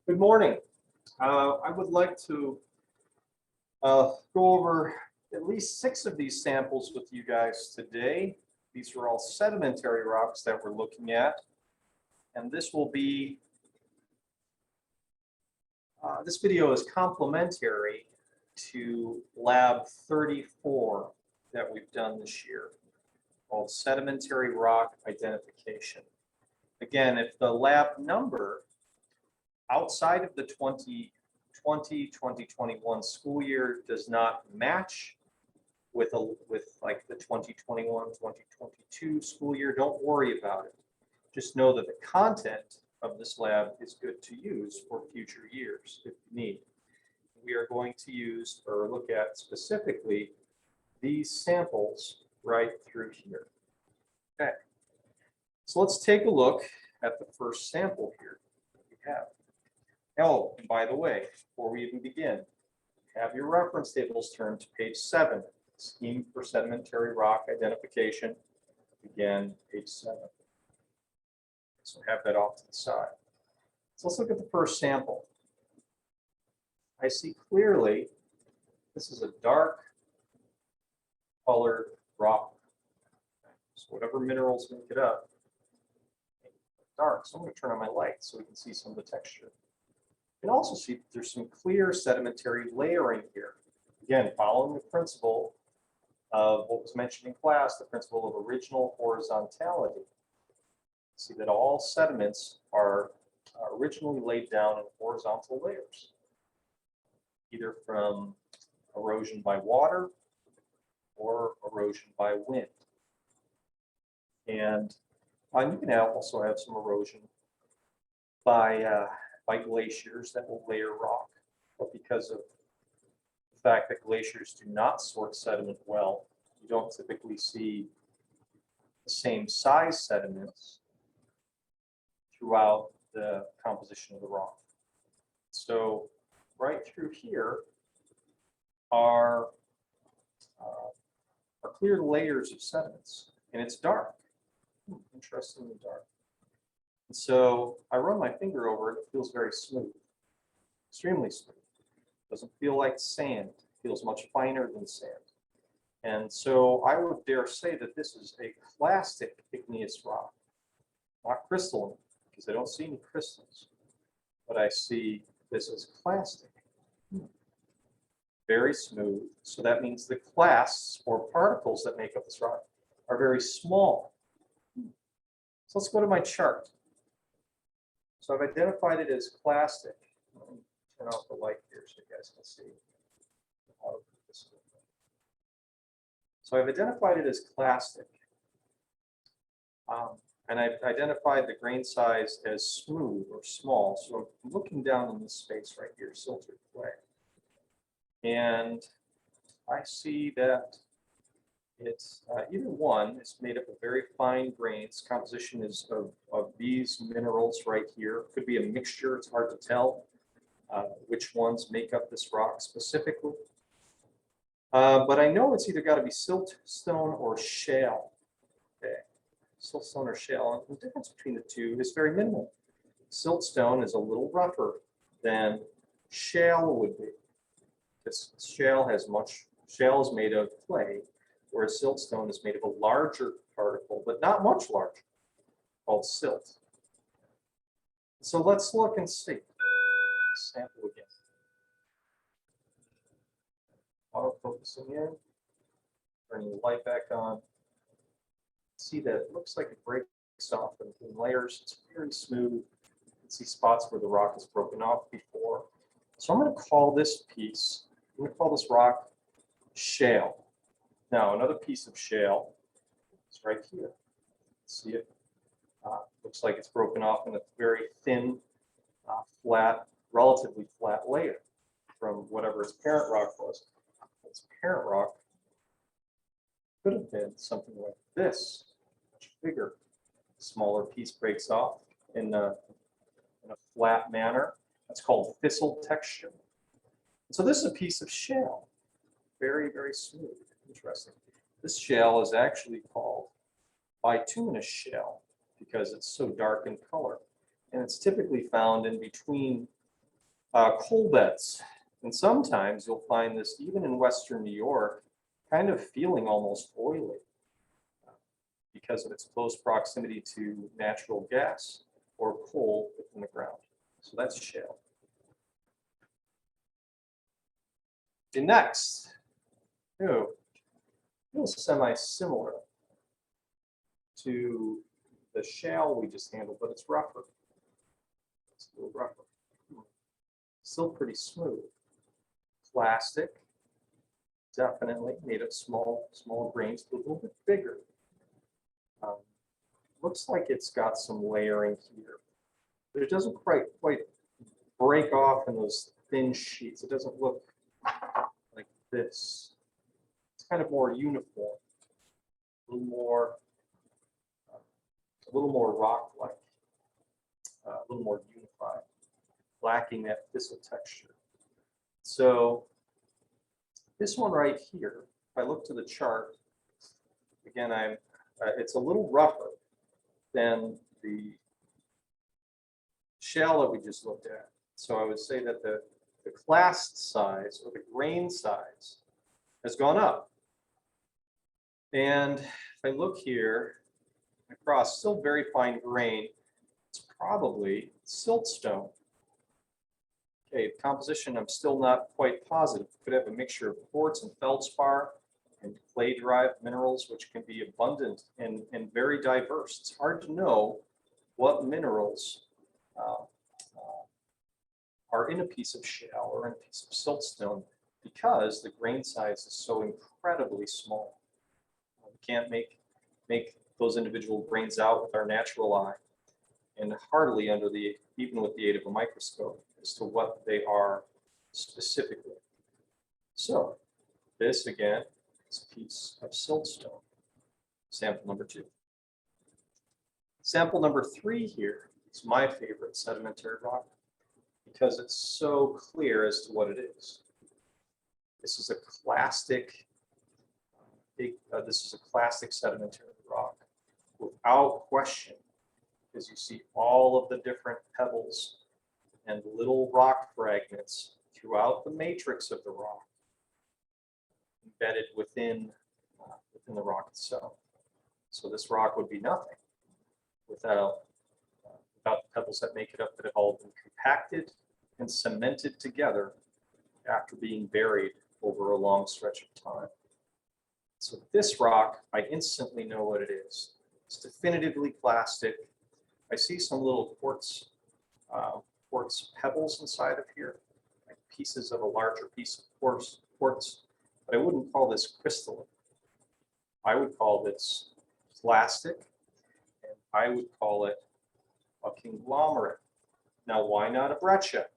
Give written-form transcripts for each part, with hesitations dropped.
Good morning. I would like to go over at least 6 of these samples with you guys today. These are all sedimentary rocks that we're looking at. And this will be, this video is complementary to Lab 34 that we've done this year, called Sedimentary Rock Identification. Again, if the lab number outside of the 2020-2021 school year does not match with like the 2021-2022 school year, don't worry about it. Just know that the content of this lab is good to use for future years if you need. We are going to use or look at specifically these samples right through here. Okay, so let's take a look at the first sample here that we have. Oh, and by the way, before we even begin, have your reference tables turned to page 7, Scheme for Sedimentary Rock Identification, again, page 7. So have that off to the side. So let's look at the first sample. I see clearly this is a dark colored rock. So whatever minerals make it up, dark. So I'm going to turn on my light so we can see some of the texture. You can also see that there's some clear sedimentary layering here. Again, following the principle of what was mentioned in class, the principle of original horizontality. See that all sediments are originally laid down in horizontal layers, either from erosion by water or erosion by wind. And you can also have some erosion by glaciers that will layer rock, but because of the fact that glaciers do not sort sediment well, you don't typically see the same size sediments throughout the composition of the rock. So right through here are clear layers of sediments, and it's dark. Interestingly dark. And so I run my finger over it, it feels very smooth, extremely smooth. Doesn't feel like sand, it feels much finer than sand. And so I would dare say that this is a clastic igneous rock, not crystalline, because I don't see any crystals, but I see this as clastic. Very smooth, so that means the clasts or particles that make up this rock are very small. So let's go to my chart. So I've identified it as clastic. Let me turn off the light here so you guys can see. So I've identified it as clastic. And I've identified the grain size as smooth or small. So I'm looking down in this space right here, silted clay. And I see that it's either one is made up of very fine grains. Composition is of these minerals right here. Could be a mixture. It's hard to tell which ones make up this rock specifically. But I know it's either got to be siltstone or shale. Okay, siltstone or shale. And the difference between the two is very minimal. Siltstone is a little rougher than shale would be. Because shale is made of clay, whereas siltstone is made of a larger particle, but not much larger, called silt. So let's look and see. Sample again. Auto focusing in, turning the light back on. See that it looks like it breaks off in layers. It's very smooth. You can see spots where the rock is broken off before. So I'm going to call this piece, I'm going to call this rock shale. Now, another piece of shale is right here. See it? Looks like it's broken off in a very thin, flat, relatively flat layer from whatever its parent rock was. Its parent rock could have been something like this, much bigger. A smaller piece breaks off in a flat manner. That's called fissile texture. So this is a piece of shale, very, very smooth. Interesting. This shale is actually called bituminous shale because it's so dark in color. And it's typically found in between Coal beds. And sometimes you'll find this even in Western New York, kind of feeling almost oily because of its close proximity to natural gas or coal within the ground. So that's shale. The next, semi-similar to the shale we just handled, but it's rougher. It's a little rougher. Still pretty smooth. Plastic, definitely made of small grains, but a little bit bigger. Looks like it's got some layering here, but it doesn't quite break off in those thin sheets. It doesn't look like this. It's kind of more uniform, a little more rock-like, a little more unified, lacking that thistle texture. So this one right here, if I look to the chart, again, it's a little rougher than the shale that we just looked at. So I would say that the clast size or the grain size has gone up. And if I look here across, still very fine grain, it's probably siltstone. Okay, composition, I'm still not quite positive. Could have a mixture of quartz and feldspar and clay-derived minerals, which can be abundant and very diverse. It's hard to know what minerals are in a piece of shale or in a piece of siltstone because the grain size is so incredibly small. We can't make those individual grains out with our natural eye, and hardly even with the aid of a microscope as to what they are specifically. So this again is a piece of siltstone, sample number 2. Sample number 3 here is my favorite sedimentary rock because it's so clear as to what it is. This is a clastic sedimentary rock without question, because you see all of the different pebbles and little rock fragments throughout the matrix of the rock, embedded within the rock itself. So this rock would be nothing without the pebbles that make it up that have all been compacted and cemented together after being buried over a long stretch of time. So this rock, I instantly know what it is. It's definitively plastic. I see some little quartz pebbles inside of here, like pieces of a larger piece of quartz, but I wouldn't call this crystalline. I would call this plastic, and I would call it a conglomerate. Now, why not a breccia?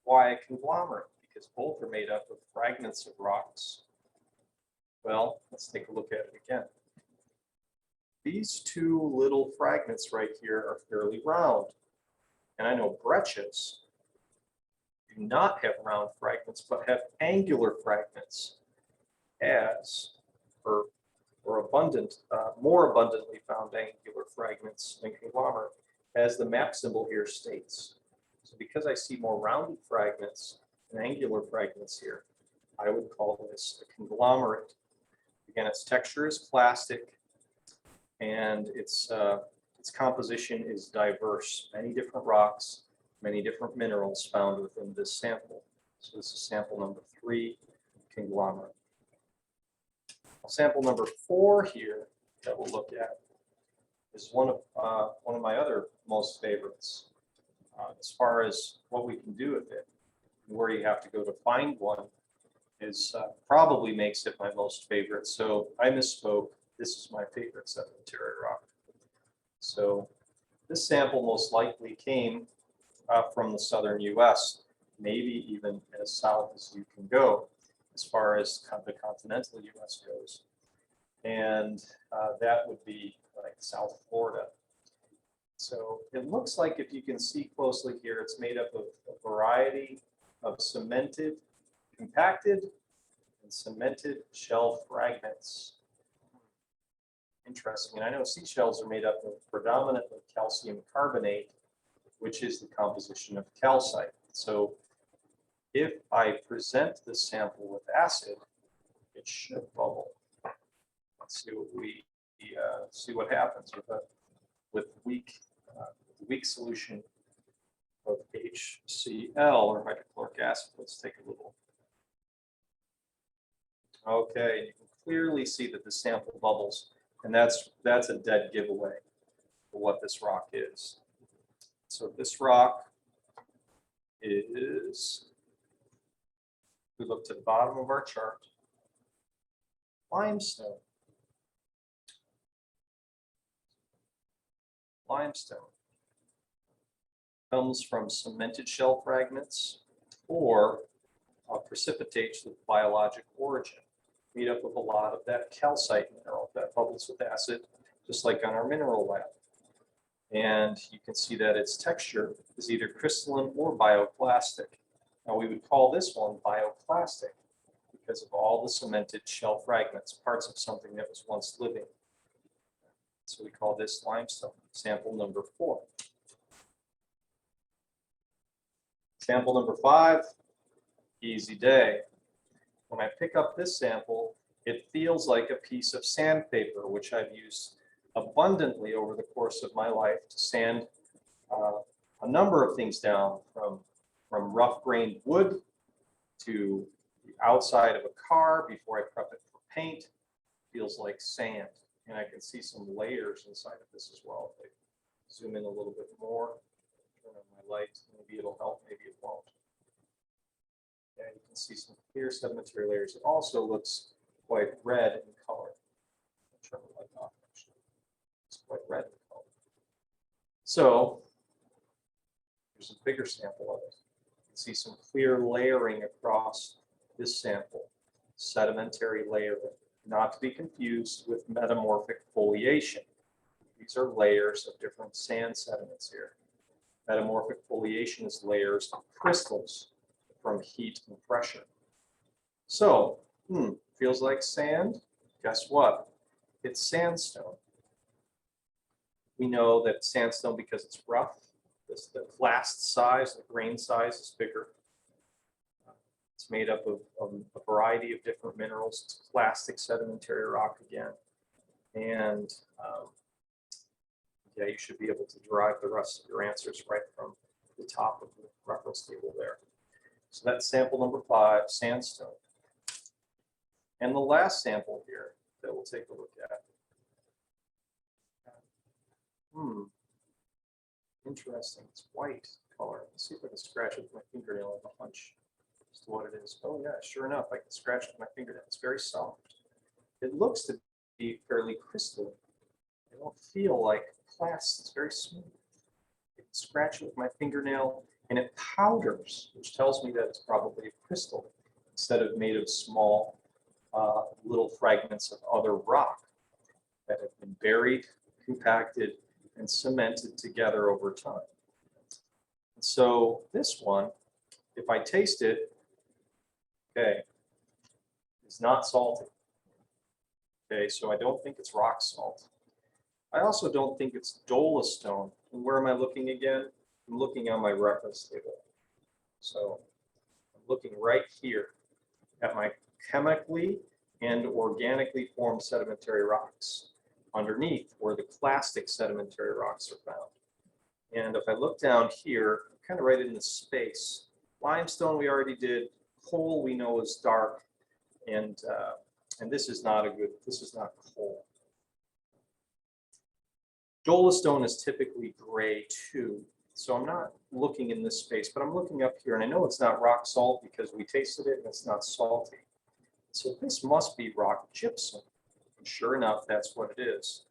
Why a conglomerate? Because both are made up of fragments of rocks. Well, let's take a look at it again. These two little fragments right here are fairly round. And I know breccias do not have round fragments, but have angular fragments more abundantly found angular fragments than conglomerate, as the map symbol here states. So because I see more rounded fragments and angular fragments here, I would call this a conglomerate. Again, its texture is plastic, and its composition is diverse. Many different rocks, many different minerals found within this sample. So this is sample number 3, conglomerate. Sample number 4 here that we'll look at is one of my other most favorites. As far as what we can do with it, and where you have to go to find one, is probably makes it my most favorite. So I misspoke. This is my favorite sedimentary rock. So this sample most likely came from the southern U.S., maybe even as south as you can go, as far as the continental U.S. goes. And that would be like South Florida. So it looks like, if you can see closely here, it's made up of a variety of cemented, compacted, and cemented shell fragments. Interesting. And I know seashells are made up of predominantly calcium carbonate, which is the composition of calcite. So if I present the sample with acid, it should bubble. Let's see what we see what happens with weak solution of HCl or hydrochloric acid. Let's take a little. Okay, you can clearly see that the sample bubbles, and that's a dead giveaway for what this rock is. So this rock is, we look to the bottom of our chart, limestone. Limestone comes from cemented shell fragments or precipitates with biologic origin, made up of a lot of that calcite mineral that bubbles with acid, just like on our mineral lab. And you can see that its texture is either crystalline or bioplastic. Now we would call this one bioplastic because of all the cemented shell fragments, parts of something that was once living. So we call this limestone, sample number 4. Sample number 5, easy day. When I pick up this sample, it feels like a piece of sandpaper, which I've used abundantly over the course of my life to sand a number of things down, from rough-grained wood to the outside of a car before I prep it for paint. Feels like sand. And I can see some layers inside of this as well. If I zoom in a little bit more, turn on my light, maybe it'll help, maybe it won't. And you can see some clear sedimentary layers. It also looks quite red in color. I'll turn the light off, actually. It's quite red in color. So here's a bigger sample of it. You can see some clear layering across this sample, sedimentary layering, not to be confused with metamorphic foliation. These are layers of different sand sediments here. Metamorphic foliation is layers of crystals from heat and pressure. So, feels like sand. Guess what? It's sandstone. We know that sandstone, because it's rough, the clast size, the grain size is bigger. It's made up of a variety of different minerals. It's clastic sedimentary rock again. And yeah, you should be able to derive the rest of your answers right from the top of the reference table there. So that's sample number 5, sandstone. And the last sample here that we'll take a look at. Interesting. It's white color. Let's see if I can scratch it with my fingernail. I have a hunch as to what it is. Oh yeah, sure enough, I can scratch it with my fingernail. It's very soft. It looks to be fairly crystalline. I don't feel like glass. It's very smooth. I can scratch it with my fingernail, and it powders, which tells me that it's probably a crystal instead of made of small little fragments of other rock that have been buried, compacted, and cemented together over time. And so this one, if I taste it, okay, it's not salty. Okay, so I don't think it's rock salt. I also don't think it's dolostone. And where am I looking again? I'm looking on my reference table. So I'm looking right here at my chemically and organically formed sedimentary rocks underneath where the clastic sedimentary rocks are found. And if I look down here, kind of right in the space, limestone we already did, coal we know is dark, and this is not coal. Dolostone is typically gray too. So I'm not looking in this space, but I'm looking up here, and I know it's not rock salt because we tasted it and it's not salty. So this must be rock gypsum. And sure enough, that's what it is.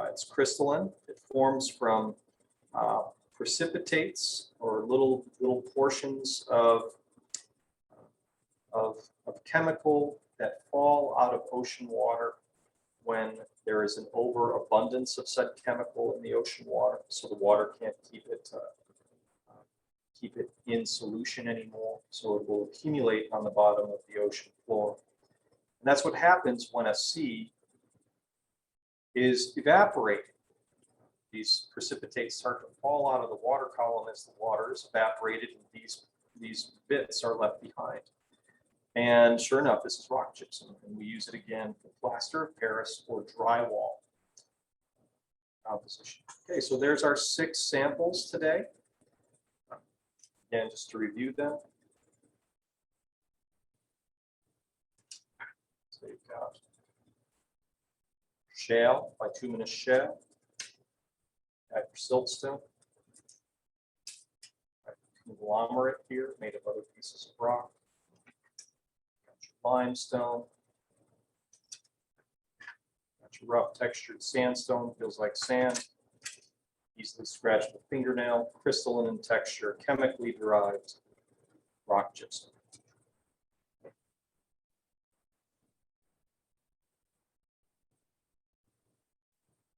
It's crystalline. It forms from precipitates or little portions of chemical that fall out of ocean water when there is an overabundance of said chemical in the ocean water, so the water can't keep it in solution anymore, so it will accumulate on the bottom of the ocean floor. And that's what happens when a sea is evaporating. These precipitates start to fall out of the water column as the water is evaporated, and these these bits are left behind. And sure enough, this is rock gypsum, and we use it again for plaster of Paris or drywall composition. Okay, so there's our 6 samples today. Again, just to review them. So you've got shale, bituminous shale, got your siltstone, conglomerate here made of other pieces of rock, got your limestone, got your rough textured sandstone, feels like sand, easily scratched with fingernail, crystalline in texture, chemically derived rock gypsum.